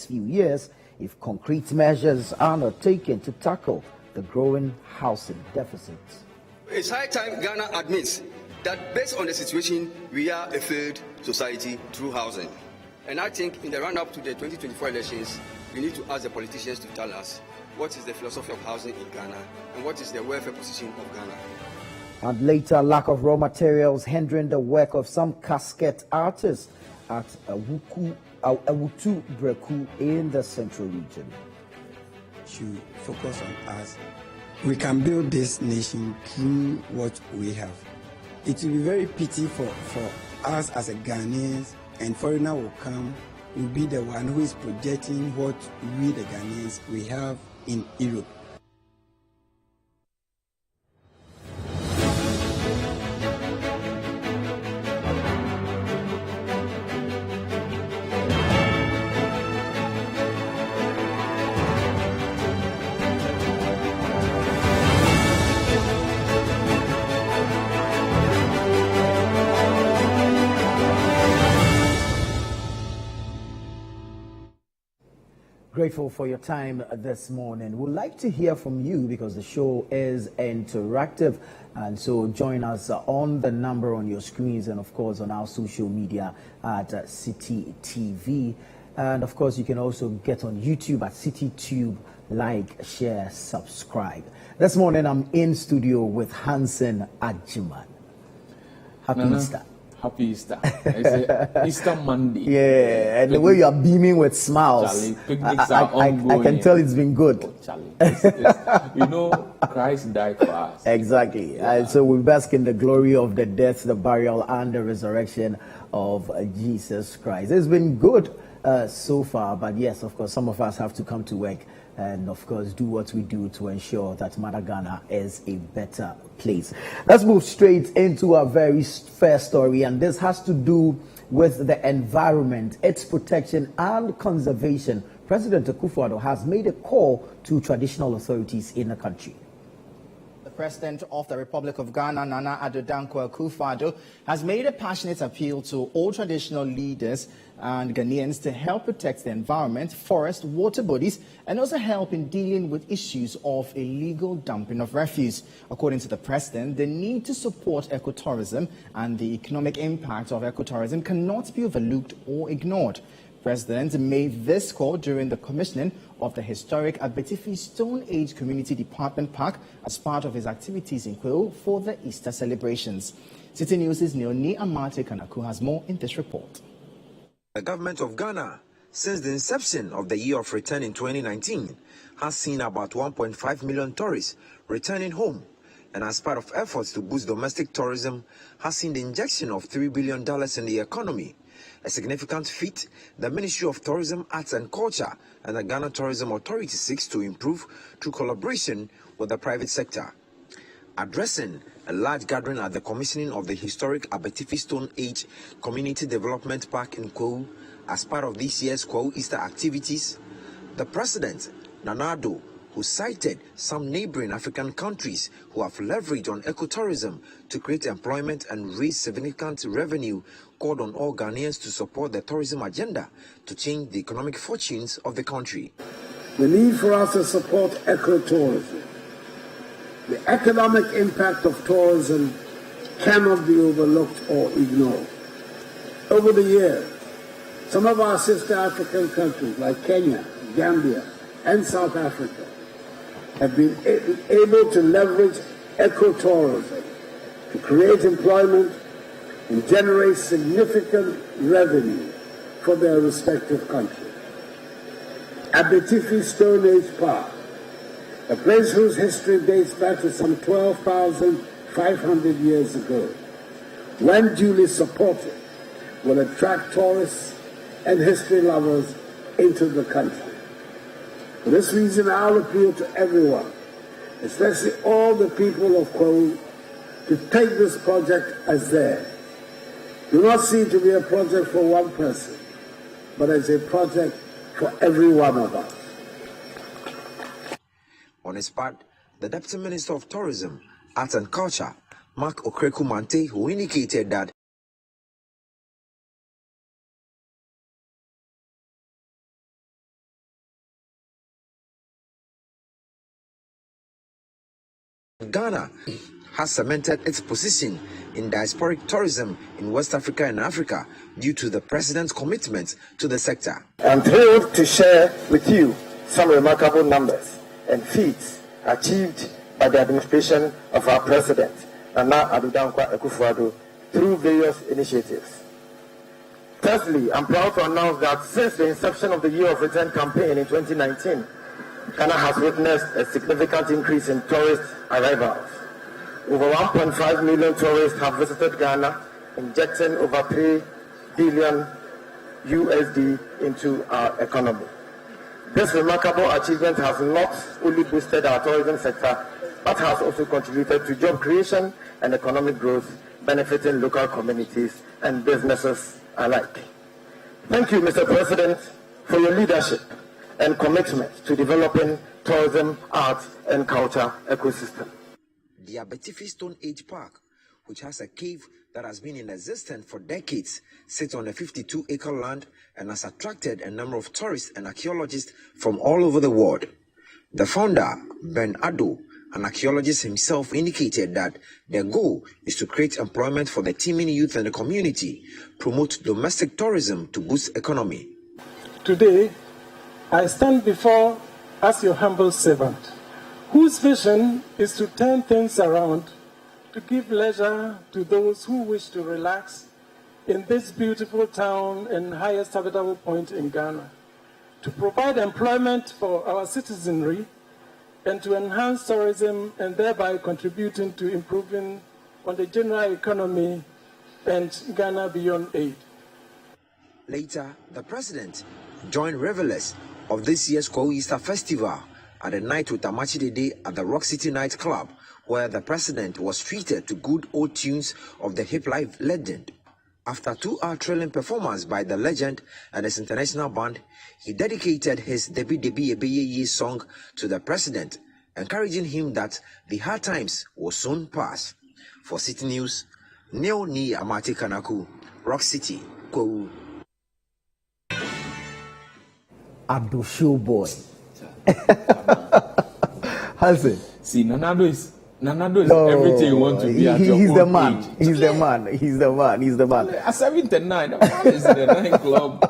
next few years if concrete measures are not taken to tackle the growing housing deficits. It's high time Ghana admits that based on the situation, we are a failed society through housing. And I think in the run-up to the 2024 elections, we need to ask the politicians to tell us what is the philosophy of housing in Ghana and what is the welfare position of Ghana. And later, lack of raw materials hindering the work of some casket artists at Awutu Breku in the central region. Should focus on us. We can build this nation through what we have. It will be very pity for us as a Ghanaians, and foreigner will come, will be the one who is projecting what we the Ghanaians we have in Europe. Grateful for your time this morning. We'd like to hear from you because the show is interactive, and so join us on the number on your screens and of course on our social media at City TV, and of course you can also get on YouTube at CityTube. Like, share, subscribe. This morning I'm in studio with Hansen Ajiman. Happy Easter. Happy Easter. It's Easter Monday. Yeah, and the way you are beaming with smiles, Charlie, picnics are ongoing. I can tell it's been good. Oh, Charlie, you know, Christ died for us. Exactly. Yeah. And so we bask in the glory of the death, the burial, and the resurrection of Jesus Christ. It's been good so far, but yes, of course, some of us have to come to work and of course do what we do to ensure that Mother Ghana is a better place. Let's move straight into our very first story, and this has to do with the environment, its protection and conservation. President Akufo-Addo has made a call to traditional authorities in the country. The President of the Republic of Ghana, Nana Addo Dankwa Akufo-Addo, has made a passionate appeal to all traditional leaders and Ghanaians to help protect the environment, forest, water bodies, and also help in dealing with issues of illegal dumping of refuse. According to the President, the need to support ecotourism and the economic impact of ecotourism cannot be overlooked or ignored. President made this call during the commissioning of the historic Abetifi Stone Age Community Department Park as part of his activities in Kweo for the Easter celebrations. City News' Neoni Amate Kanaku has more in this report. The government of Ghana, since the inception of the year of return in 2019, has seen about 1.5 million tourists returning home, and as part of efforts to boost domestic tourism, has seen the injection of $3 billion in the economy. A significant feat the Ministry of Tourism, Arts and Culture and the Ghana Tourism Authority seeks to improve through collaboration with the private sector. Addressing a large gathering at the commissioning of the historic Abetifi Stone Age Community Development Park in Kweo as part of this year's Kweo Easter activities, the President, Nana Addo, who cited some neighboring African countries who have leveraged on ecotourism to create employment and raise significant revenue, called on all Ghanaians to support the tourism agenda to change the economic fortunes of the country. The need for us to support ecotourism. The economic impact of tourism cannot be overlooked or ignored. Over the years, some of our sister African countries like Kenya, Gambia, and South Africa have been able to leverage ecotourism to create employment and generate significant revenue for their respective countries. Abetifi Stone Age Park, a place whose history dates back to some 12,500 years ago, when duly supported, will attract tourists and history lovers into the country. For this reason, I'll appeal to everyone, especially all the people of Kweo, to take this project as theirs. Do not see it to be a project for one person, but as a project for every one of us. On his part, the Deputy Minister of Tourism, Arts and Culture, Mark Okreku-Mante, who indicated that Ghana has cemented its position in diasporic tourism in West Africa and Africa due to the president's commitment to the sector. I'm thrilled to share with you some remarkable numbers and feats achieved by the administration of our president, Nana Addo Dankwa Akufo-Addo, through various initiatives. Firstly, I'm proud to announce that since the inception of the Year of Return campaign in 2019, Ghana has witnessed a significant increase in tourist arrivals. Over 1.5 million tourists have visited Ghana, injecting over 3 billion USD into our economy. This remarkable achievement has not only boosted our tourism sector, but has also contributed to job creation and economic growth, benefiting local communities and businesses alike. Thank you, Mr. President, for your leadership and commitment to developing tourism, arts, and culture ecosystem. The Abetifi Stone Age Park, which has a cave that has been in existence for decades, sits on a 52-acre land and has attracted a number of tourists and archaeologists from all over the world. The founder, Ben Addo, an archaeologist himself, indicated that their goal is to create employment for the teeming youth and the community, promote domestic tourism to boost economy. Today, I stand before as your humble servant, whose vision is to turn things around, to give leisure to those who wish to relax in this beautiful town and highest habitable point in Ghana, to provide employment for our citizenry, and to enhance tourism and thereby contributing to improving on the general economy and Ghana beyond aid. Later, the president joined revelers of this year's Kwahu Easter Festival at a night with Amachi Day at the Rock City Night Club, where the president was treated to good old tunes of the hip life legend. After a 2-hour thrilling performance by the legend and his international band, he dedicated his Debi Debi Ebeye song to the president, encouraging him that the hard times will soon pass. For City News, Neo Ni Amati Kanaku, Rock City, Kwahu. Abdul Showboy. Hansen. See, Nanado is everything you want to be at your He's own the man. age. He's the man. He's the man. He's the man. At 79, the man is in the 9 club.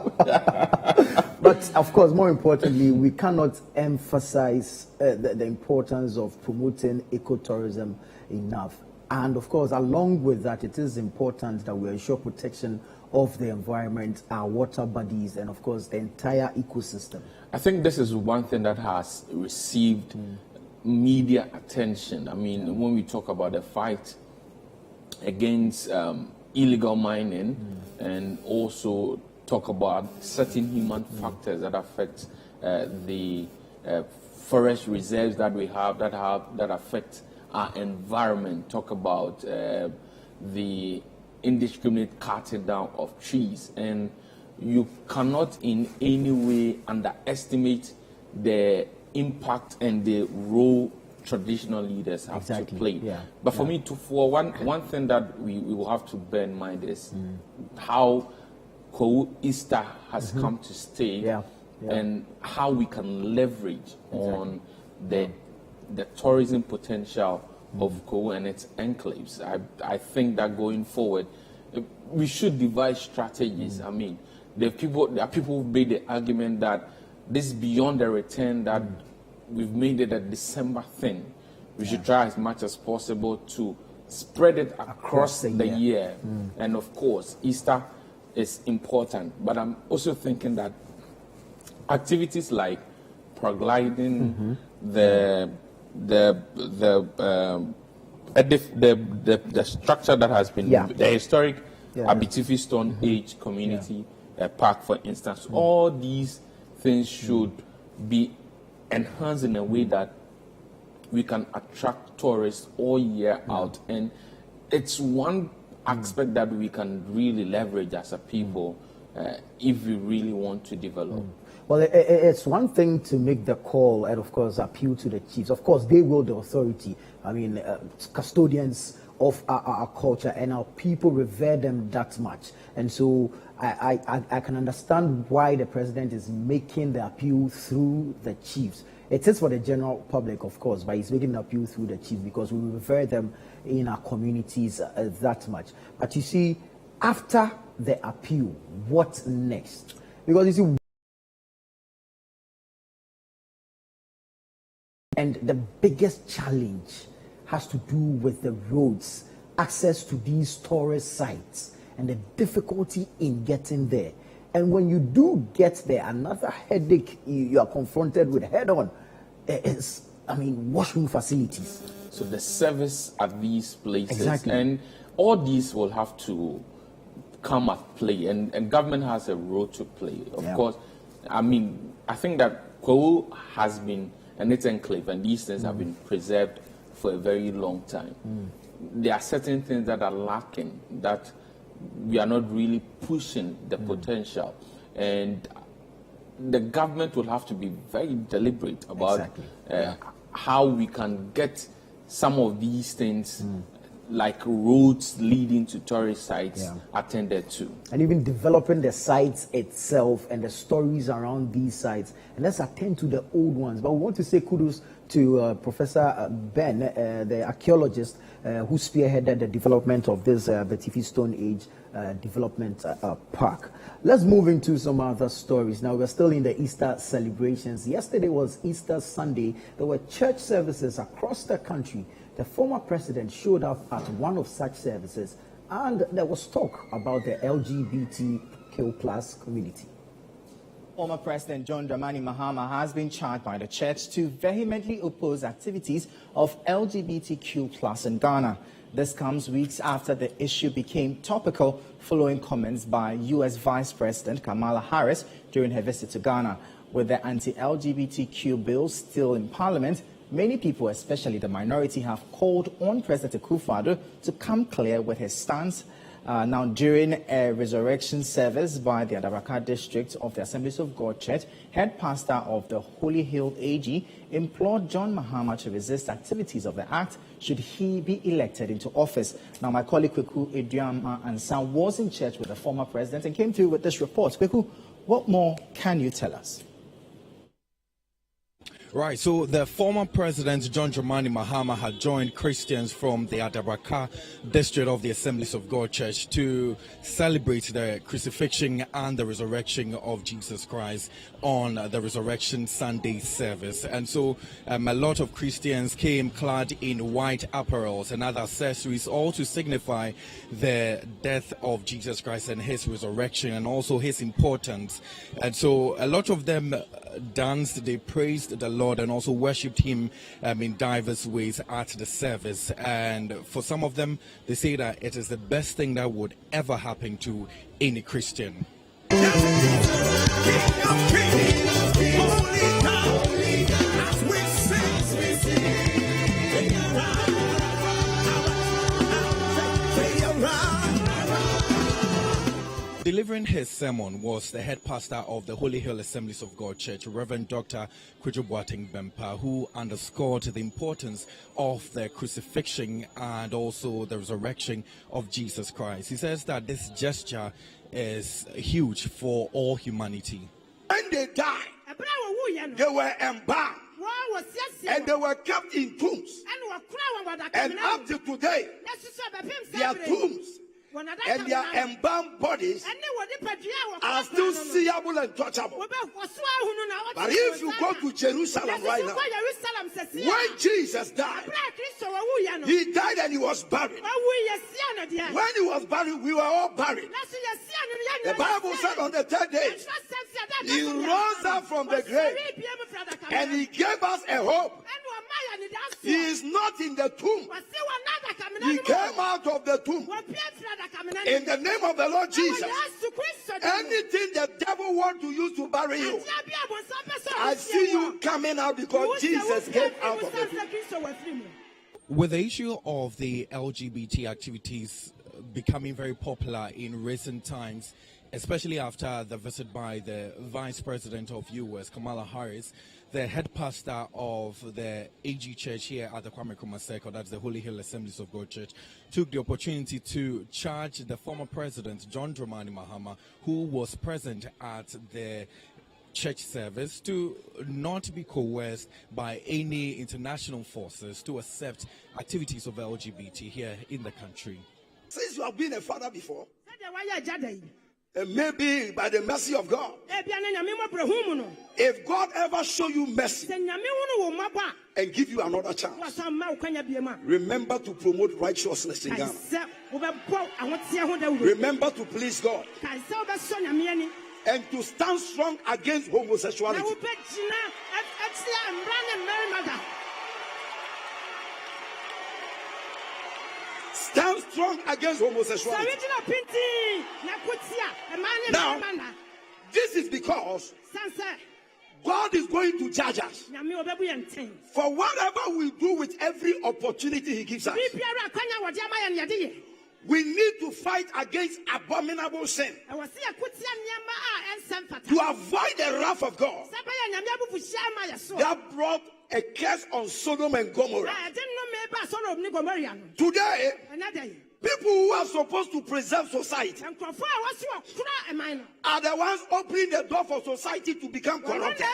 But of course, more importantly, we cannot emphasize the importance of promoting ecotourism enough. And of course, along with that, it is important that we ensure protection of the environment, our water bodies, and of course, the entire ecosystem. I think this is one thing that has received media attention. I mean, when we talk about the fight against illegal mining and also talk about certain human factors that affect the forest reserves that we have that affect our environment, talk about the indiscriminate cutting down of trees, and you cannot in any way underestimate the impact and the role traditional leaders have to play. Yeah. But for me, one thing that we will have to bear in mind is how Kwahu Easter has come to stay, and how we can leverage on the tourism potential of Kwahu and its enclaves. I think that going forward, we should devise strategies. I mean, there are people who made the argument that this is beyond the return, that we've made it a December thing. We should try as much as possible to spread it across the year. And of course, Easter is important. But I'm also thinking that activities like paragliding, the structure that has been the historic Abitifi Stone Age Community Park, for instance, all these things should be enhanced in a way that we can attract tourists all year out, and it's one aspect that we can really leverage as a people if we really want to develop. Well, it's one thing to make the call and, of course, appeal to the chiefs. Of course, they will the authority. I mean, custodians of our culture, and our people revere them that much. And so I can understand why the president is making the appeal through the chiefs. It is for the general public, of course, but he's making an appeal through the chiefs because we revere them in our communities that much. But you see, after the appeal, what next? Because you see, and the biggest challenge has to do with the roads, access to these tourist sites, and the difficulty in getting there. And when you do get there, another headache you are confronted with head on is, washroom facilities. So the service at these places, exactly. And all these will have to come at play, and government has a role to play. Of course, I think that Kwahu has been, and its enclave, and these things have been preserved for a very long time. There are certain things that are lacking, that we are not really pushing the potential, and the government will have to be very deliberate about how we can get some of these things, like roads leading to tourist sites, attended to. And even developing the sites itself and the stories around these sites. And let's attend to the old ones. But we want to say kudos to Professor Ben, the archaeologist who spearheaded the development of this Betifi Stone Age development park. Let's move into some other stories. Now, we're still in the Easter celebrations. Yesterday was Easter Sunday. There were church services across the country. The former president showed up at one of such services, and there was talk about the LGBTQ+ community. Former President John Dramani Mahama has been charged by the church to vehemently oppose activities of LGBTQ+ in Ghana. This comes weeks after the issue became topical following comments by U.S. Vice President Kamala Harris during her visit to Ghana. With the anti-LGBTQ bill still in Parliament, many people, especially the minority, have called on President Akufo-Addo to come clear with his stance. Now, during a resurrection service by the Adabraka district of the Assemblies of God Church, head pastor of the Holy Hill AG implored John Mahama to resist activities of the act should he be elected into office. Now, my colleague Kweku Eduama Ansa was in church with the former president and came through with this report. Kweku, what more can you tell us? Right, so the former president, John Dramani Mahama, had joined Christians from the Adabraka district of the Assemblies of God Church to celebrate the crucifixion and the resurrection of Jesus Christ on the Resurrection Sunday service. And so a lot of Christians came clad in white apparels and other accessories, all to signify the death of Jesus Christ and his resurrection and also his importance. And so a lot of them danced, they praised the Lord and also worshipped him in diverse ways at the service. And for some of them, they say that it is the best thing that would ever happen to any Christian. Delivering his sermon was the head pastor of the Holy Hill Assemblies of God Church, Reverend Dr. Kwadwo Boateng Bempa, who underscored the importance of the crucifixion and also the resurrection of Jesus Christ. He says that this gesture is huge for all humanity. When they died, they were embalmed and they were kept in tombs. And up to today, their tombs and their embalmed bodies are still seeable and touchable. But if you go to Jerusalem right now, when Jesus died, he died and he was buried. When he was buried, we were all buried. The Bible said on the third day, he rose up from the grave and he gave us a hope. He is not in the tomb. He came out of the tomb. In the name of the Lord Jesus, anything the devil wants to use to bury you, I see you coming out because Jesus came out of the tomb. With the issue of the LGBT activities becoming very popular in recent times, especially after the visit by the Vice President of U.S., Kamala Harris. The head pastor of the AG Church here at the Kwame Nkrumah Circle, that's the Holy Hill Assemblies of God Church, took the opportunity to charge the former president, John Dramani Mahama, who was present at the church service, to not be coerced by any international forces to accept activities of LGBT here in the country. Since you have been a father before, and maybe by the mercy of God, if God ever show you mercy and give you another chance, remember to promote righteousness in Ghana. Remember to please God and to stand strong against homosexuality. Stand strong against homosexuality. Now, this is because God is going to judge us for whatever we do with every opportunity He gives us. We need to fight against abominable sin to avoid the wrath of God that brought a curse on Sodom and Gomorrah. Today, people who are supposed to preserve society are the ones opening the door for society to become corrupted.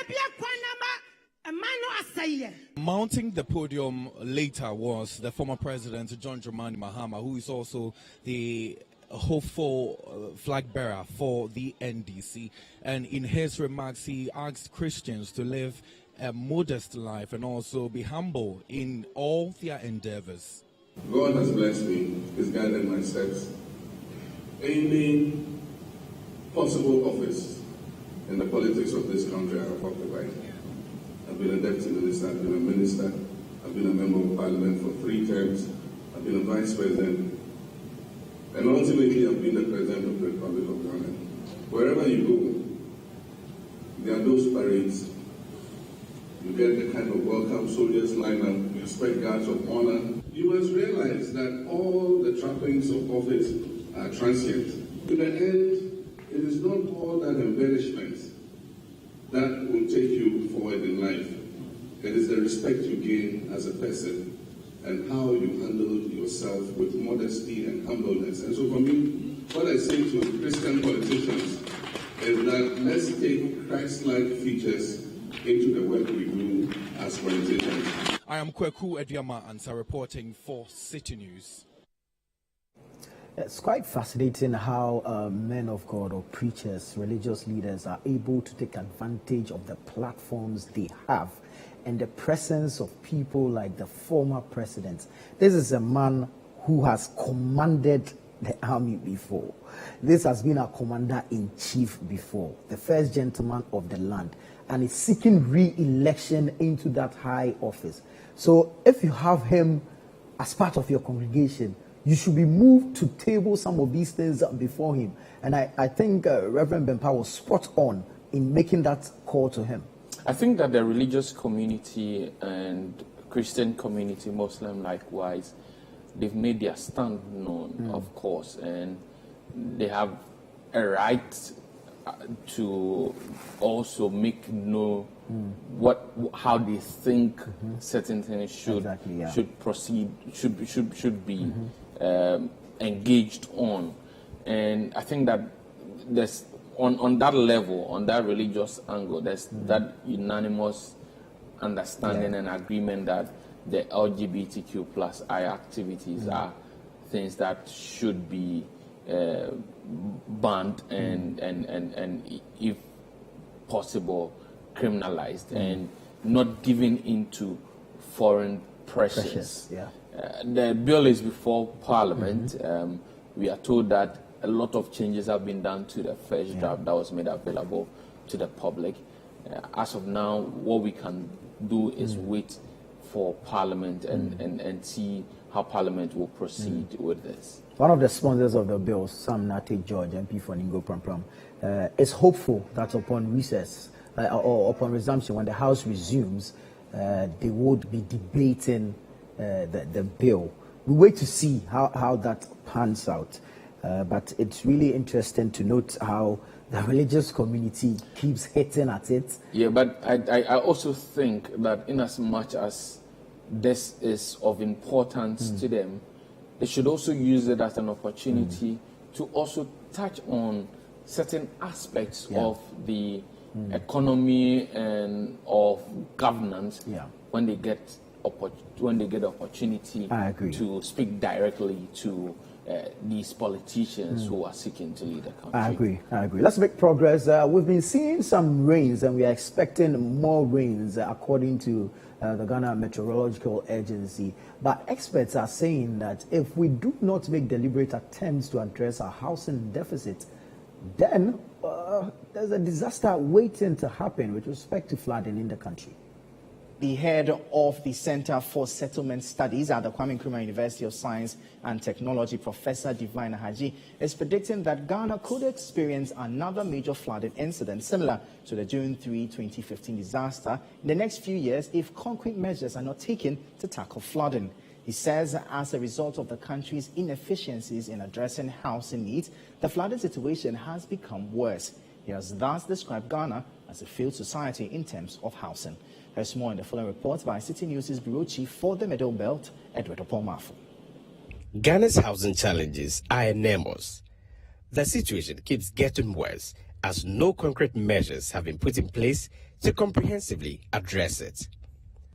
Mounting the podium later was the former president, John Dramani Mahama, who is also the hopeful flag bearer for the NDC. And in his remarks, he asked Christians to live a modest life and also be humble in all their endeavors. God has blessed me, He's guided my steps. Any possible office in the politics of this country I have occupied. I've been a deputy minister, I've been a minister, I've been a member of parliament for 3 terms, I've been a vice president, and ultimately I've been the president of the Republic of Ghana. Wherever you go, there are those parades. You get the kind of welcome soldiers line up, you expect guards of honor. You must realize that all the trappings of office are transient. In the end, it is not all that embellishment that will take you forward in life. It is the respect you gain as a person and how you handle yourself with modesty and humbleness. And so for me, what I say to Christian politicians is that let's take Christ-like features into the work we do as politicians. I am Kweku Ediama Ansa reporting for City News. It's quite fascinating how men of God or preachers, religious leaders are able to take advantage of the platforms they have and the presence of people like the former president. This is a man who has commanded the army before. This has been a commander-in-chief before, the first gentleman of the land, and is seeking re-election into that high office. So if you have him as part of your congregation, you should be moved to table some of these things before him. And I think Reverend Bempa was spot on in making that call to him. I think that the religious community and Christian community, Muslim likewise, they've made their stand known, of course, and they have a right to also make known how they think certain things should proceed, should be engaged on. And I think that there's on that level, on that religious angle, there's that unanimous understanding and agreement that the LGBTQ+I activities are things that should be banned and if possible criminalized and not given into foreign pressures. The bill is before Parliament. We are told that a lot of changes have been done to the first draft that was made available to the public. As of now, what we can do is wait for Parliament and see how Parliament will proceed with this. One of the sponsors of the bill, Sam Nate George, MP for Ningo Prampram, is hopeful that upon recess or upon resumption, when the House resumes, they would be debating the bill. We wait to see how that pans out. But it's really interesting to note how the religious community keeps hitting at it. Yeah, but I also think that in as much as this is of importance to them, they should also use it as an opportunity to also touch on certain aspects of the economy and of governance when they get opportunity to speak directly to these politicians who are seeking to lead the country. I agree. Let's make progress. We've been seeing some rains and we are expecting more rains according to the Ghana Meteorological Agency. But experts are saying that if we do not make deliberate attempts to address our housing deficit, then there's a disaster waiting to happen with respect to flooding in the country. The head of the Center for Settlement Studies at the Kwame Nkrumah University of Science and Technology, Professor Divine Haji, is predicting that Ghana could experience another major flooding incident similar to the June 3, 2015 disaster in the next few years if concrete measures are not taken to tackle flooding. He says as a result of the country's inefficiencies in addressing housing needs, the flooding situation has become worse. He has thus described Ghana as a failed society in terms of housing. There's more in the following report by City News' Bureau Chief for the Middle Belt, Edward Opomafo. Ghana's housing challenges are enormous. The situation keeps getting worse as no concrete measures have been put in place to comprehensively address it.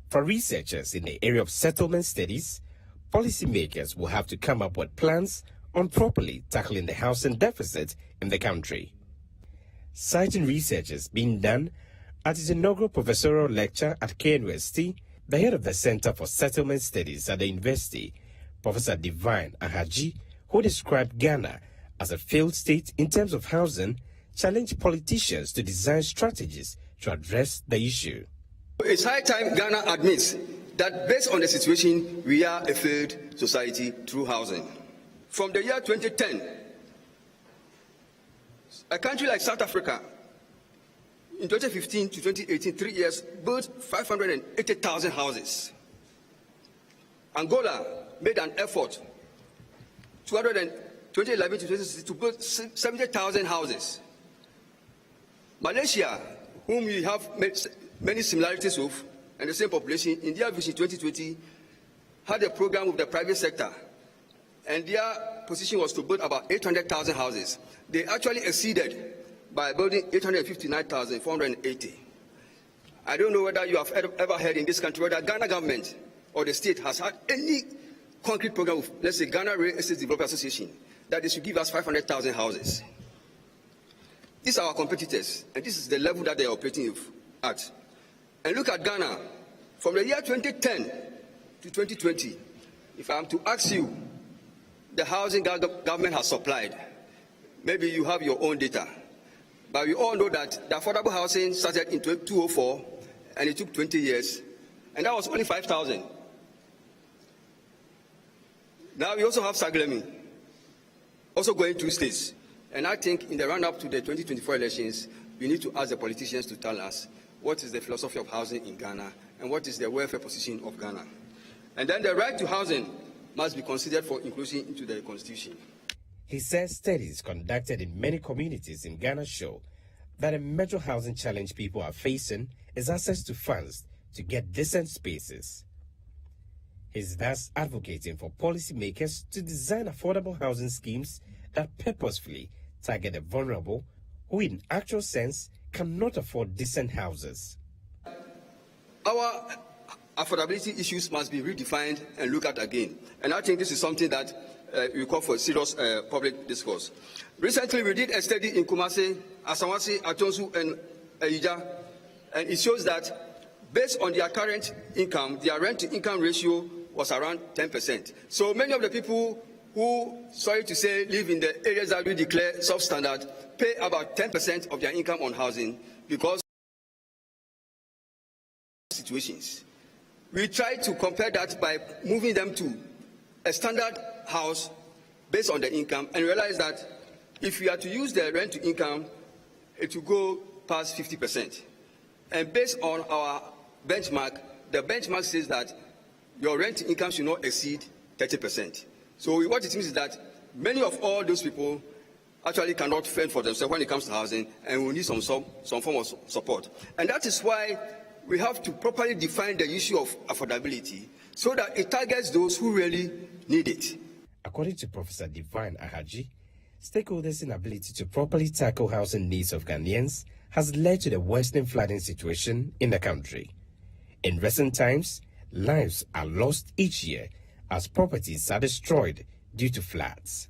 For researchers in the area of settlement studies, policymakers will have to come up with plans on properly tackling the housing deficit in the country. Citing researches being done at his inaugural professorial lecture at KNUST, the head of the Center for Settlement Studies at the university, Professor Divine Haji, who described Ghana as a failed state in terms of housing, challenged politicians to design strategies to address the issue. It's high time Ghana admits that based on the situation, we are a failed society through housing. From the year 2010, a country like South Africa, in 2015 to 2018, 3 years, built 580,000 houses. Angola made an effort, 2011 to 2016, to build 70,000 houses. Malaysia, whom we have many similarities with, and the same population, in their Vision 2020, had a program with the private sector, and their position was to build about 800,000 houses. They actually exceeded by building 859,480. I don't know whether you have ever heard in this country whether Ghana government or the state has had any concrete program with, let's say, Ghana Real Estate Developers Association, that they should give us 500,000 houses. These are our competitors, and this is the level that they are operating at. And look at Ghana. From the year 2010 to 2020, if I am to ask you, the housing government has supplied, maybe you have your own data, but we all know that the affordable housing started in 2004, and it took 20 years, and that was only 5,000. Now we also have Saglemi, also going through states. And I think in the run-up to the 2024 elections, we need to ask the politicians to tell us what is the philosophy of housing in Ghana and what is the welfare position of Ghana. And then the right to housing must be considered for inclusion into the constitution. He says studies conducted in many communities in Ghana show that a major housing challenge people are facing is access to funds to get decent spaces. He's thus advocating for policymakers to design affordable housing schemes that purposefully target the vulnerable who in actual sense cannot afford decent houses. Our affordability issues must be redefined and looked at again. And I think this is something that we call for serious public discourse. Recently, we did a study in Kumasi, Asawasi, Atonsu, and Ija, and it shows that based on their current income, their rent-to-income ratio was around 10%. So many of the people who, sorry to say, live in the areas that we declare substandard, pay about 10% of their income on housing because of situations. We try to compare that by moving them to a standard house based on the income and realize that if we are to use the rent to income, it will go past 50%. And based on our benchmark, the benchmark says that your rent to income should not exceed 30%. So what it means is that Many of all those people actually cannot fend for themselves when it comes to housing, and we need some form of support. And that is why we have to properly define the issue of affordability so that it targets those who really need it. According to Professor Divine Ahaji, stakeholders' inability to properly tackle housing needs of Ghanaians has led to the worsening flooding situation in the country. In recent times, lives are lost each year as properties are destroyed due to floods.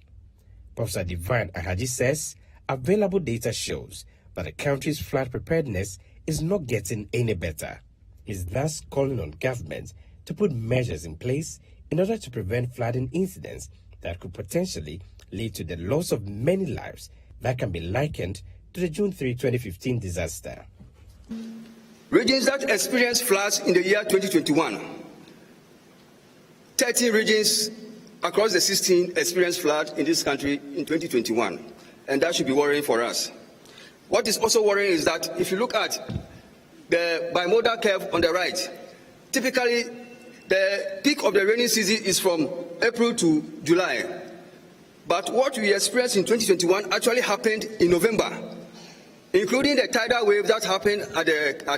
Professor Divine Ahaji says available data shows that the country's flood preparedness is not getting any better. He's thus calling on government to put measures in place in order to prevent flooding incidents that could potentially lead to the loss of many lives that can be likened to the June 3, 2015 disaster. Regions that experienced floods in the year 2021. 13 regions across the 16 experienced flood in this country in 2021, and that should be worrying for us. What is also worrying is that if you look at the bimodal curve on the right, typically the peak of the rainy season is from April to July. But what we experienced in 2021 actually happened in November, including the tidal wave that happened at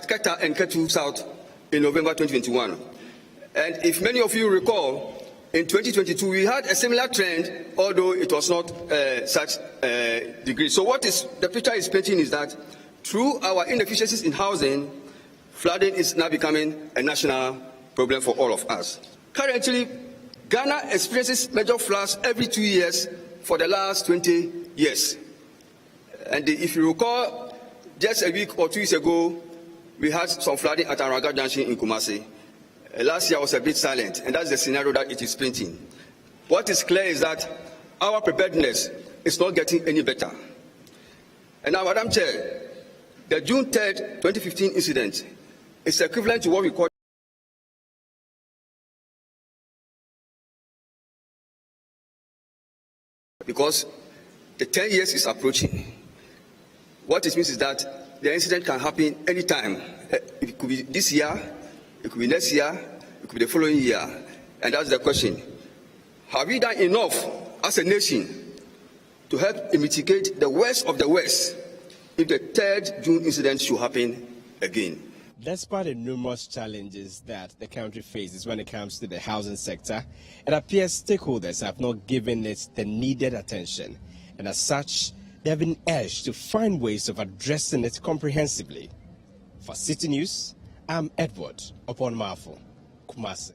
Keta and Ketu South in November 2021. And if many of you recall, in 2022 we had a similar trend, although it was not such a degree. So what the picture is painting is that through our inefficiencies in housing, flooding is now becoming a national problem for all of us. Currently, Ghana experiences major floods every 2 years for the last 20 years. And if you recall, just a week or 2 weeks ago, we had some flooding at Araga Junction in Kumasi. Last year was a bit silent, and that's the scenario that it is painting. What is clear is that our preparedness is not getting any better. And now, Madam Chair, the June 3rd, 2015 incident is equivalent to what we call because the 10 years is approaching. What it means is that the incident can happen anytime. It could be this year, it could be next year, it could be the following year. And that's the question. Have we done enough as a nation to help mitigate the worst of the worst if the 3rd June incident should happen again? Despite the numerous challenges that the country faces when it comes to the housing sector, it appears stakeholders have not given it the needed attention. And as such, they have been urged to find ways of addressing it comprehensively. For City News, I'm Edward Oponmafo, Kumasi.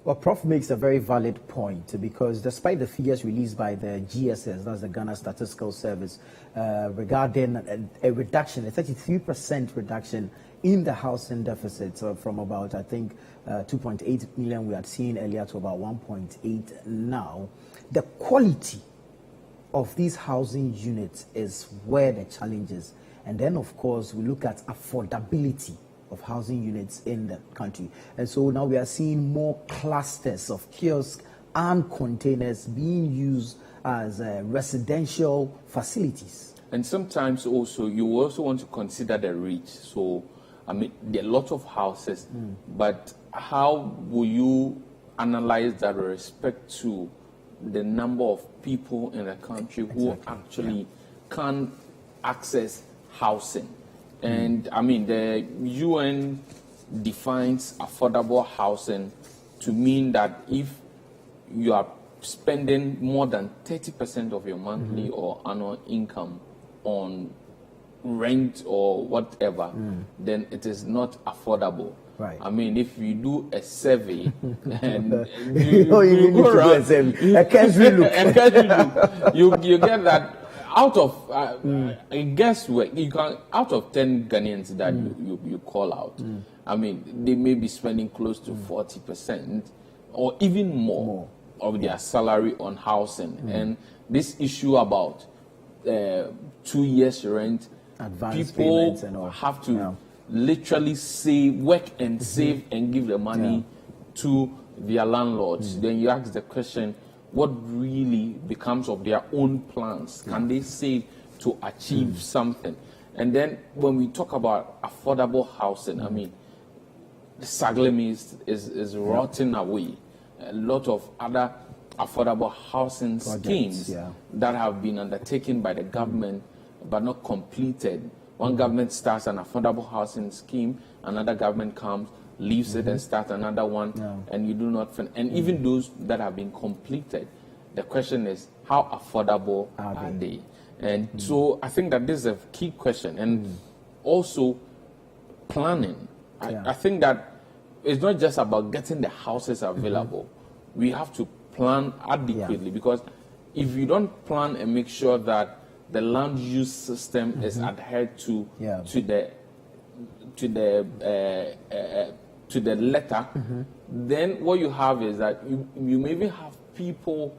Well, Prof makes a very valid point because despite the figures released by the GSS, that's the Ghana Statistical Service, regarding a reduction, a 33% reduction in the housing deficit from about, I think, 2.8 million we had seen earlier to about 1.8 now. The quality of these housing units is where the challenge is. And then, of course, we look at affordability of housing units in the country. And so now we are seeing more clusters of kiosks and containers being used as residential facilities. And sometimes also, you also want to consider the reach. So, I mean, there are a lot of houses, but how will you analyze that with respect to the number of people in the country who actually can't access housing? And I mean, the UN defines affordable housing to mean that if you are spending more than 30% of your monthly or annual income on rent or whatever, then it is not affordable. Right. I mean, if you do a survey and you go around, you get that out of guesswork, you can out of 10 Ghanaians that you call out. I mean, they may be spending close to 40% or even more of their salary on housing. And this issue about 2 years rent, advance people and all. have to literally work and save and give the money to their landlords. Then you ask the question, what really becomes of their own plans? Can they save to achieve something? And then when we talk about affordable housing, I mean, the Saglem is rotting away. A lot of other affordable housing schemes that have been undertaken by the government but not completed. One government starts an affordable housing scheme, another government comes, leaves it and starts another one, and you do not finish. And even those that have been completed, the question is, how affordable are they? And so I think that this is a key question. And also planning. I think that it's not just about getting the houses available. We have to plan adequately, because if you don't plan and make sure that the land use system is adhered to the letter, then what you have is that you may even have people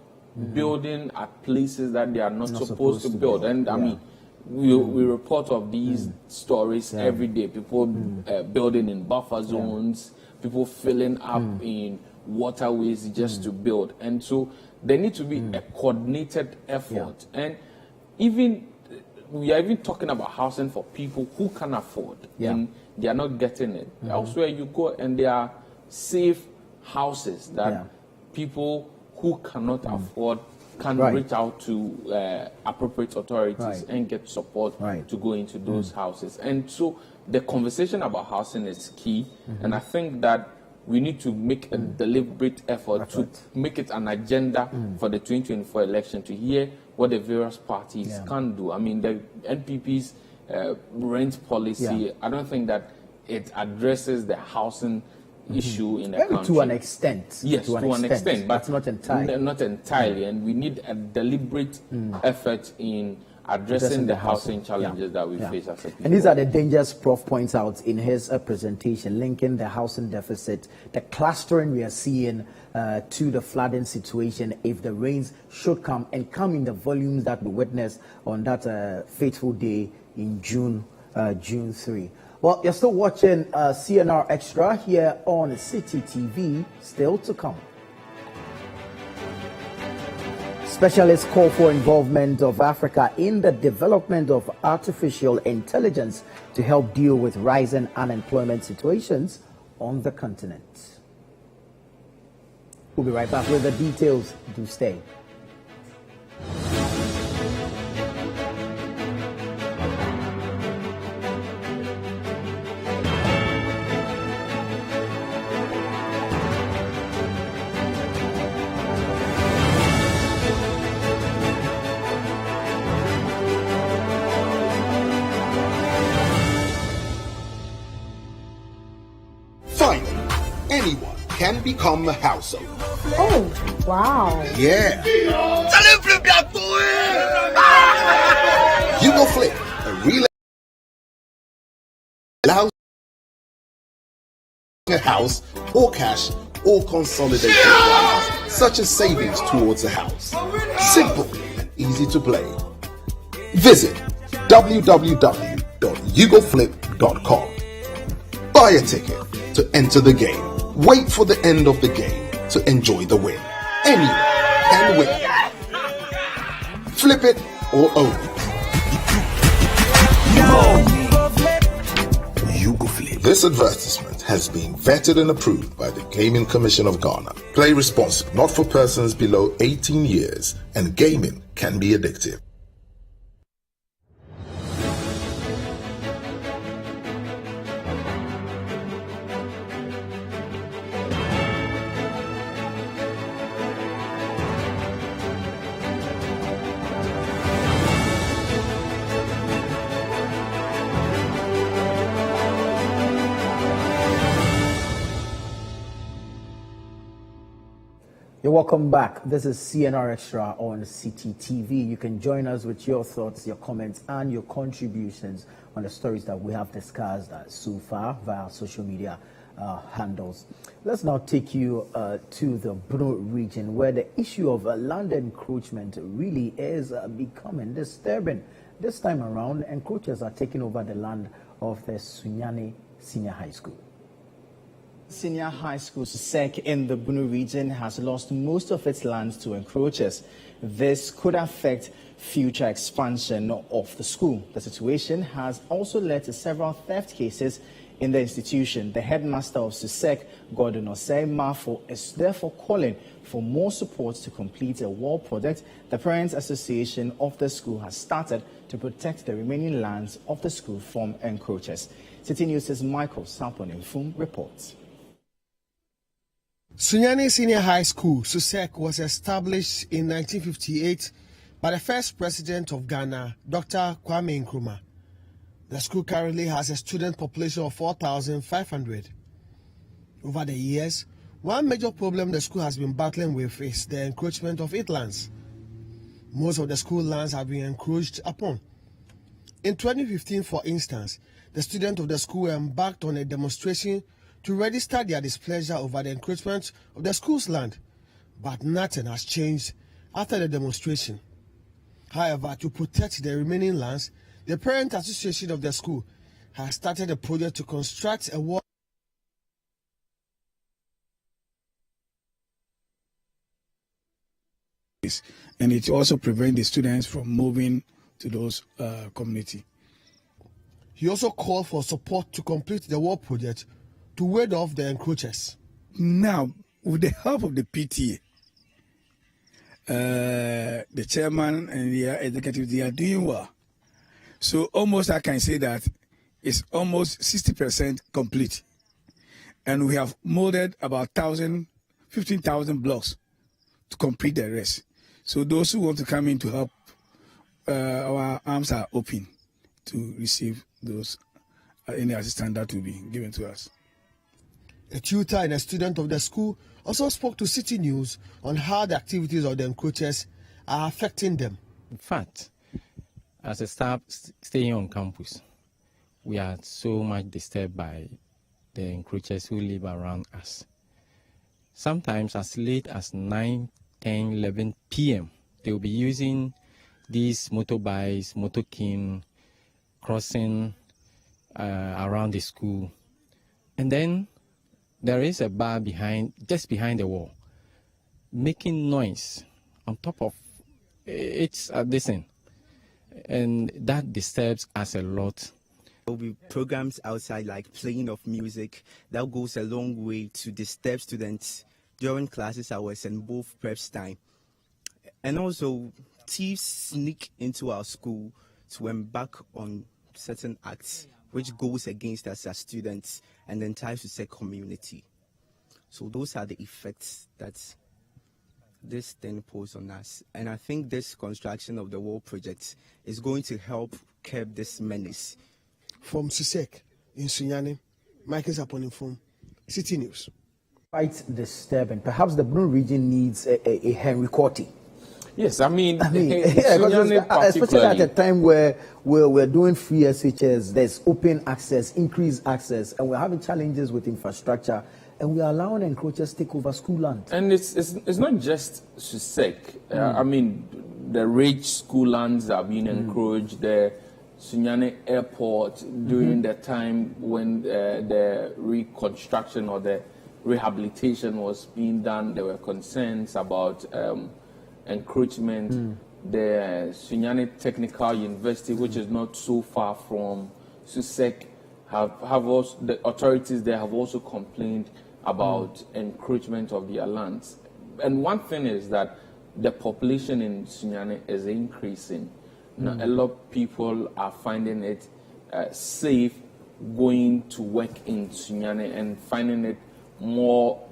building at places that they are not supposed to build. And I mean, we report of these stories every day. People building in buffer zones, people filling up in waterways just to build. And so there needs to be a coordinated effort. And even we are even talking about housing for people who can afford, and they are not getting it. Elsewhere you go and there are safe houses that people who cannot afford can reach out to appropriate authorities and get support to go into those houses. And so the conversation about housing is key, and I think that we need to make a deliberate effort to make it an agenda for the 2024 election, to hear what the various parties can do. I mean, the NPP's rent policy, I don't think that it addresses the housing issue in the country. To an extent. Yes, to an extent, but not entirely. Not entirely, and we need a deliberate effort in addressing the housing challenges that we face as a people. And these are the dangers Prof points out in his presentation, linking the housing deficit, the clustering we are seeing to the flooding situation if the rains should come, and come in the volumes that we witnessed on that fateful day in June 3. Well, you're still watching CNR Extra here on City TV, still to come. Specialists call for involvement of Africa in the development of artificial intelligence to help deal with rising unemployment situations on the continent. We'll be right back with the details. Do stay. Can become a house owner. Oh, wow. Yeah. You Go Flip, a real allows a house or cash or consolidated funds, such as savings towards a house. Simple and easy to play. Visit www.yougoflip.com. Buy a ticket to enter the game. Wait for the end of the game to enjoy the win. Anyone can win. Flip it or own it. You Go Flip. This advertisement has been vetted and approved by the Gaming Commission of Ghana. Play responsibly, not for persons below 18 years, and gaming can be addictive. Welcome back. This is CNR Extra on City TV. You can join us with your thoughts, your comments, and your contributions on the stories that we have discussed so far via social media handles. Let's now take you to the Bruno region, where the issue of land encroachment really is becoming disturbing. This time around, encroachers are taking over the land of the Sunyani Senior High School. Senior High School SEC in the Bruno region has lost most of its lands to encroachers. This could affect future expansion of the school. The situation has also led to several theft cases in the institution. The headmaster of SUSEC, Gordon Osei Mafo, is therefore calling for more support to complete a wall project the Parents Association of the school has started to protect the remaining lands of the school from encroachers. City News' Michael Sapon-Infum reports. Sunyani Senior High School, SUSEC, was established in 1958 by the first president of Ghana, Dr. Kwame Nkrumah. The school currently has a student population of 4,500. Over the years, one major problem the school has been battling with is the encroachment of its lands. Most of the school lands have been encroached upon. In 2015, for instance, the students of the school embarked on a demonstration to register their displeasure over the encroachment of the school's land, but nothing has changed after the demonstration. However, to protect the remaining lands, the Parent Association of the school has started a project to construct a wall and it also prevents the students from moving to those community. He also called for support to complete the wall project to ward off the encroachers. Now, with the help of the PTA, the chairman and the executive, they are doing well. So almost I can say that it's almost 60% complete. And we have molded about 15,000 blocks to complete the rest. So those who want to come in to help, our arms are open to receive those any assistance that will be given to us. A tutor and a student of the school also spoke to City News on how the activities of the encroachers are affecting them. In fact, as a staff staying on campus, we are so much disturbed by the encroachers who live around us. Sometimes as late as 9, 10, 11 p.m., they will be using these motorbikes, motorking, crossing around the school. And then there is a bar just behind the wall, making noise on top of its addition. And that disturbs us a lot. There will be programs outside like playing of music that goes a long way to disturb students during classes hours and both preps time. And also, thieves sneak into our school to embark on certain acts which goes against us as students and the entire SUSEC community. So those are the effects that this thing poses on us. And I think this construction of the wall project is going to help curb this menace. From SUSEC in Sunyani, Michael Sapon-Infum, City News. Quite disturbing. Perhaps the Blue region needs a Henry Corti. Yes, I mean especially at a time where we're doing free SHS, there's open access, increased access, and we're having challenges with infrastructure, and we are allowing encroachers to take over school land. And it's not just SUSEC. I mean, the rich school lands are being encroached. The Sunyani Airport, during the time when the reconstruction or the rehabilitation was being done, there were concerns about encroachment. The Sunyani Technical University, which is not so far from SUSEC, have also, the authorities there have also complained about encroachment of their lands. And one thing is that the population in Sunyani is increasing. Now, a lot of people are finding it safe going to work in Sunyani and finding it more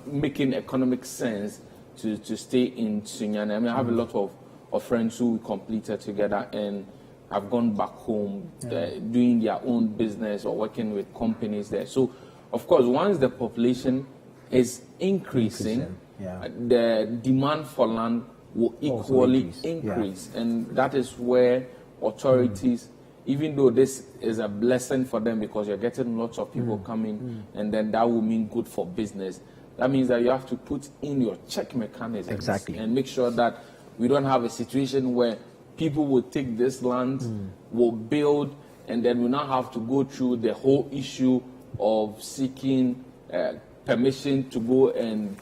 making economic sense to stay in Sunyani. I mean, I have a lot of friends who we completed together and have gone back home doing their own business or working with companies there. So, of course, once the population is increasing, the demand for land will equally increase. And that is where authorities, even though this is a blessing for them because you're getting lots of people coming, and then that will mean good for business. That means that you have to put in your check mechanisms and make sure that we don't have a situation where people will take this land, will build, and then we now have to go through the whole issue of seeking permission to go and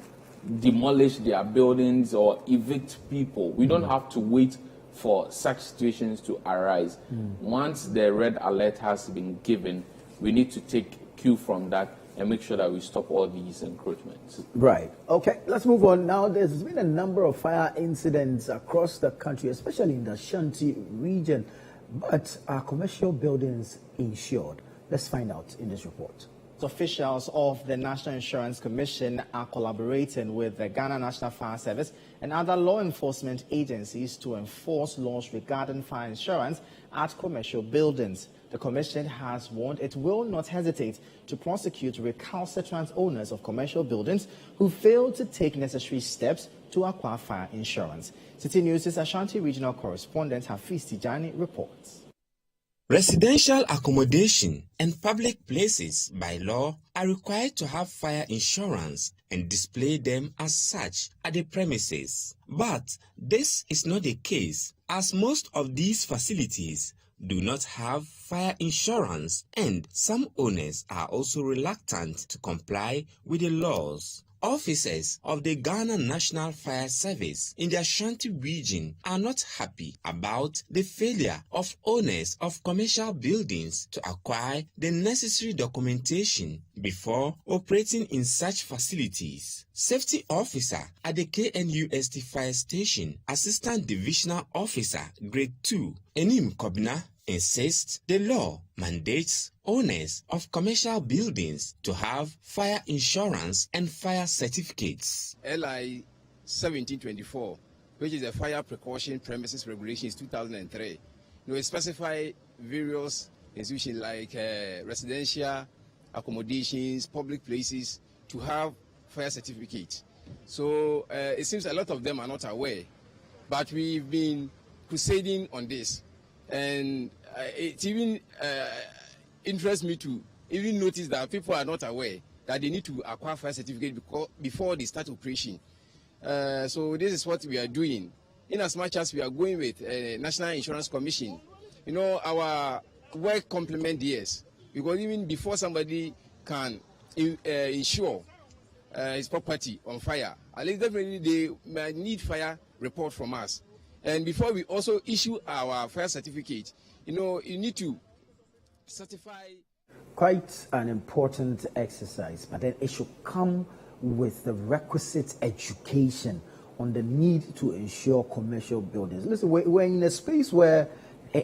demolish their buildings or evict people. We don't have to wait for such situations to arise. Once the red alert has been given, we need to take cue from that and make sure that we stop all these encroachments. Right. Okay, let's move on now. There's been a number of fire incidents across the country, especially in the Ashanti region. But are commercial buildings insured? Let's find out in this report. Officials of the National Insurance Commission are collaborating with the Ghana National Fire Service and other law enforcement agencies to enforce laws regarding fire insurance at commercial buildings. The Commission has warned it will not hesitate to prosecute recalcitrant owners of commercial buildings who fail to take necessary steps to acquire fire insurance. City News' Ashanti Regional Correspondent Hafiz Tijani reports. Residential accommodation and public places by law are required to have fire insurance and display them as such at the premises. But this is not the case, as most of these facilities do not have fire insurance, and some owners are also reluctant to comply with the laws. Officers of the Ghana National Fire Service in the Ashanti region are not happy about the failure of owners of commercial buildings to acquire the necessary documentation before operating in such facilities. Safety Officer at the KNUST Fire Station, Assistant Divisional Officer, Grade 2, Enim Kobina, insists the law mandates owners of commercial buildings to have fire insurance and fire certificates. LI 1724, which is the Fire Precaution Premises Regulations 2003, it specify various institutions like residential accommodations, public places to have fire certificates. So it seems a lot of them are not aware, but we've been crusading on this. And it even interests me to even notice that people are not aware that they need to acquire fire certificate before they start operation. So this is what we are doing. In as much as we are going with National Insurance Commission, you know, our work complement theirs, because even before somebody can insure his property on fire, at least definitely they might need fire report from us. And before we also issue our fire certificate, you know, you need to certify. Quite an important exercise, but then it should come with the requisite education on the need to insure commercial buildings. Listen, we're in a space where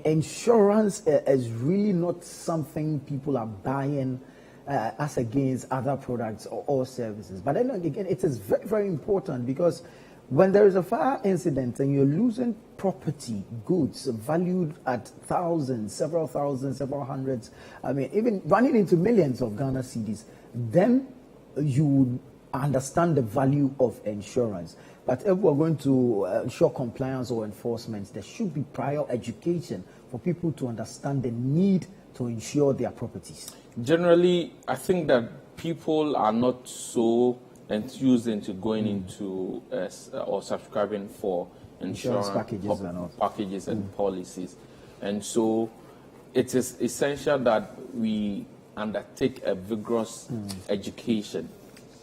insurance is really not something people are buying as against other products or services. But then again, it is very, very important, because when there is a fire incident and you're losing property, goods valued at thousands, several hundreds, I mean, even running into millions of Ghana cedis, then you would understand the value of insurance. But if we're going to ensure compliance or enforcement, there should be prior education for people to understand the need to insure their properties. Generally, I think that people are not so enthused into going into or subscribing for insurance packages and policies. And so it is essential that we undertake a vigorous education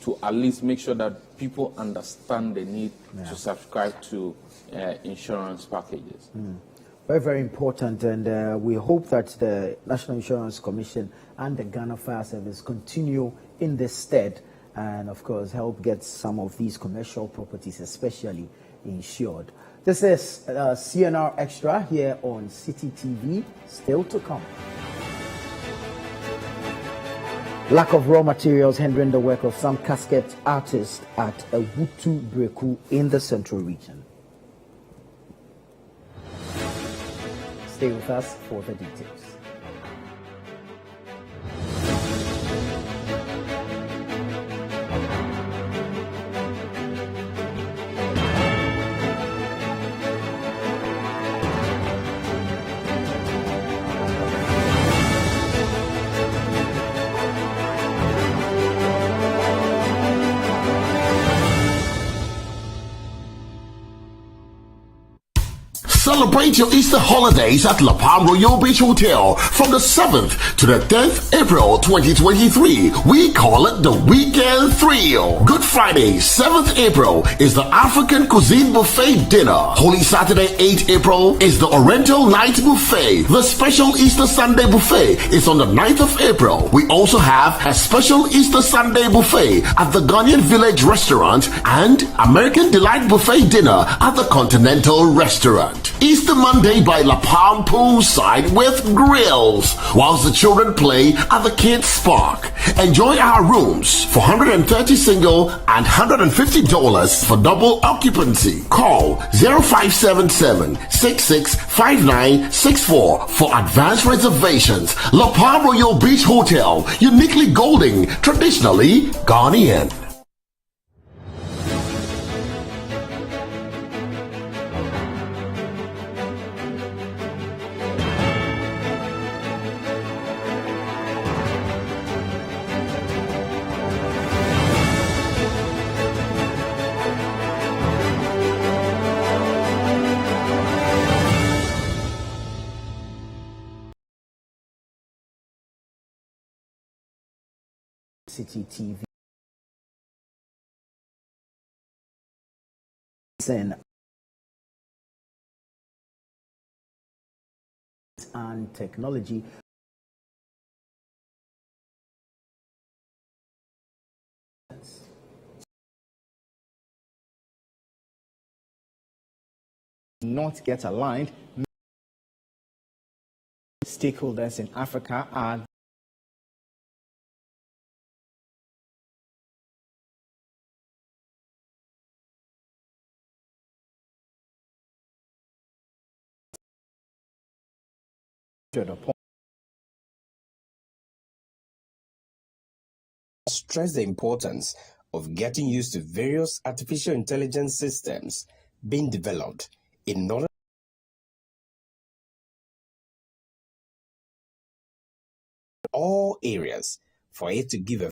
to at least make sure that people understand the need to subscribe to insurance packages. Very, very important, and we hope that the National Insurance Commission and the Ghana Fire Service continue in this stead, and of course help get some of these commercial properties especially insured. This is CNR Extra here on City TV, still to come. Lack of raw materials hindering the work of some casket artists at Ewutu Breku in the Central Region. Stay with us for the details. Celebrate your Easter holidays at La Palm Royal Beach Hotel from the 7th to the 10th April 2023. We call it the Weekend Thrill. Good Friday, 7th April is the African Cuisine Buffet Dinner. Holy Saturday, 8th April is the Oriental Night Buffet. The special Easter Sunday Buffet is on the 9th of April. We also have a special Easter Sunday Buffet at the Ghanaian Village Restaurant and American Delight Buffet Dinner at the Continental Restaurant. Easter Monday by La Palm Poolside with grills, whilst the children play at the Kids Park. Enjoy our rooms for $130 single and $150 for double occupancy. Call 0577-665964 for advanced reservations. La Palm Royal Beach Hotel, uniquely golden, traditionally Ghanaian. City TV and technology. Not get aligned. Stakeholders in Africa are stress the importance of getting used to various artificial intelligence systems being developed in order all areas for it to give a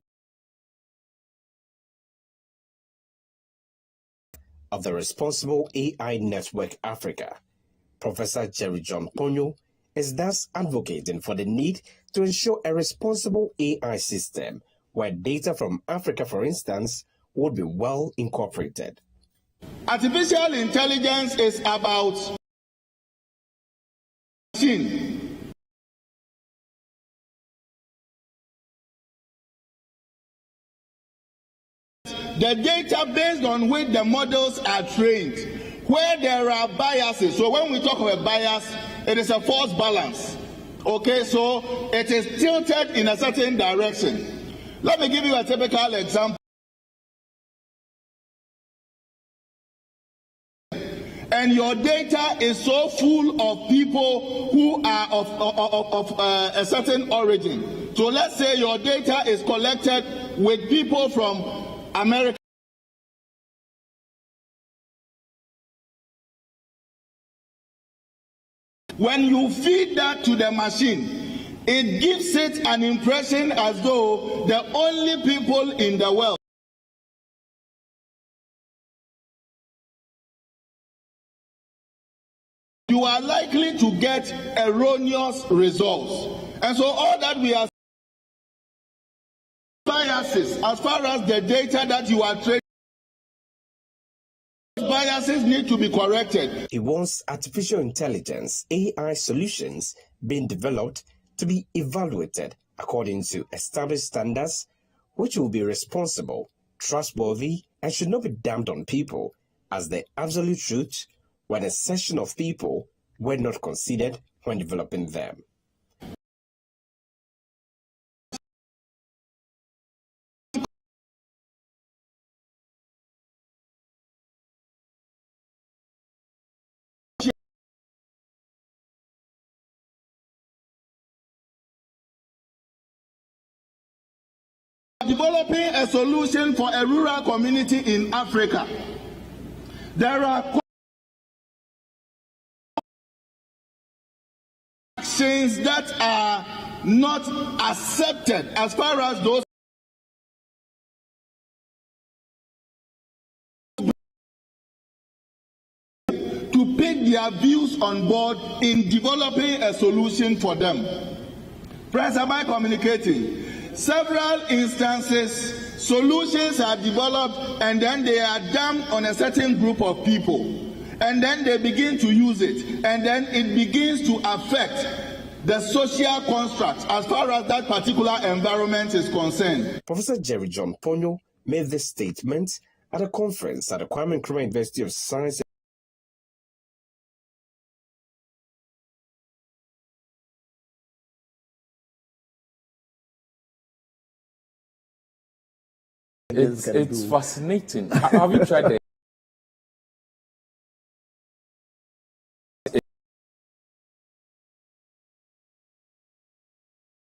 of the Responsible AI Network Africa. Professor Jerry John Ponyo is thus advocating for the need to ensure a responsible AI system where data from Africa, for instance, would be well incorporated. Artificial intelligence is about machine. The data based on which the models are trained, where there are biases. So when we talk about bias, it is a false balance. Okay, so it is tilted in a certain direction. Let me give you a typical example. And your data is so full of people who are of a certain origin. So let's say your data is collected with people from America. When you feed that to the machine, it gives it an impression as though the only people in the world you are likely to get erroneous results. And so all that we are biases as far as the data that you are trading, biases need to be corrected. He wants artificial intelligence, AI solutions being developed to be evaluated according to established standards, which will be responsible, trustworthy, and should not be dumped on people as the absolute truth when a section of people were not considered when developing them. Developing a solution for a rural community in Africa. There are actions that are not accepted as far as those to pick take their views on board in developing a solution for them. Friends, am I communicating? Several instances, solutions are developed and then they are dumped on a certain group of people. And then they begin to use it. And then it begins to affect the social construct as far as that particular environment is concerned. Professor Jerry John Ponyo made this statement at a conference at the Kwame Nkrumah University of Science. It's fascinating. Have you tried the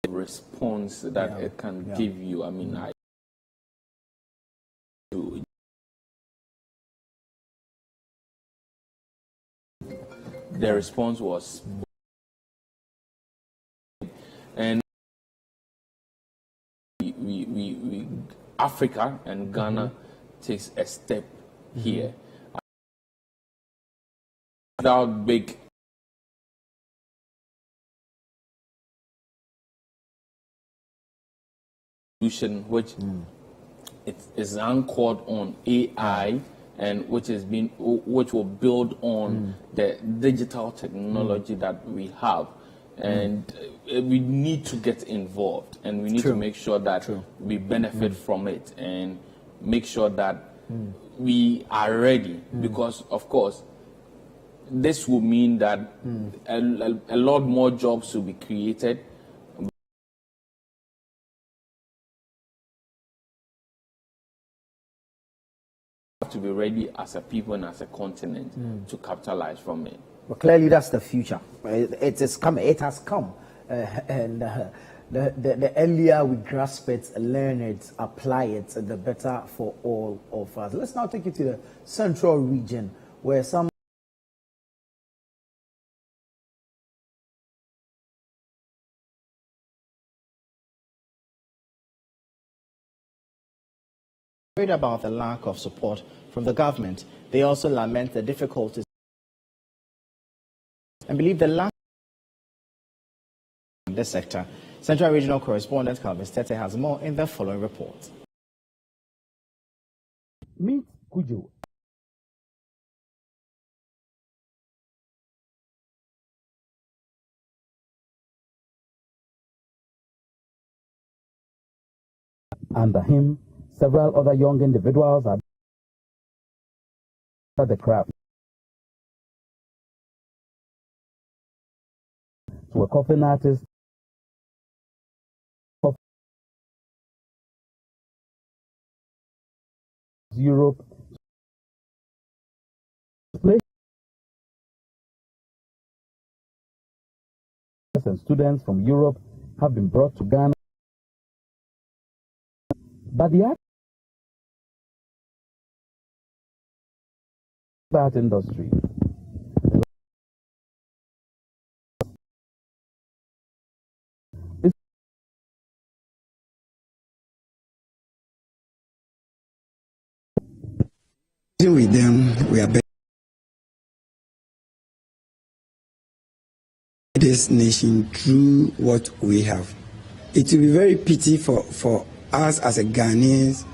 response that it can give you? I mean, the response was, and we Africa and Ghana takes a step here. Without big solution, which it is anchored on AI, and which will build on the digital technology that we have. And we need to get involved, and we need to make sure that we benefit from it, and make sure that we are ready, because of course this will mean that a lot more jobs will be created. We have to be ready as a people and as a continent to capitalize from it. But clearly, that's the future. It is coming. It has come, and the earlier we grasp it, learn it, apply it, the better for all of us. Let's now take you to the central region, where some worried about the lack of support from the government. They also lament the difficulties and believe the lack in this sector. Central Regional Correspondent Calvin Tete has more in the following report. Meet Kujo. Under him, several other young individuals are the craft. To a coffin artist of Europe, and students from Europe have been brought to Ghana. But the art industry with them, we are better this nation through what we have. It will be very pity for us as a Ghanaians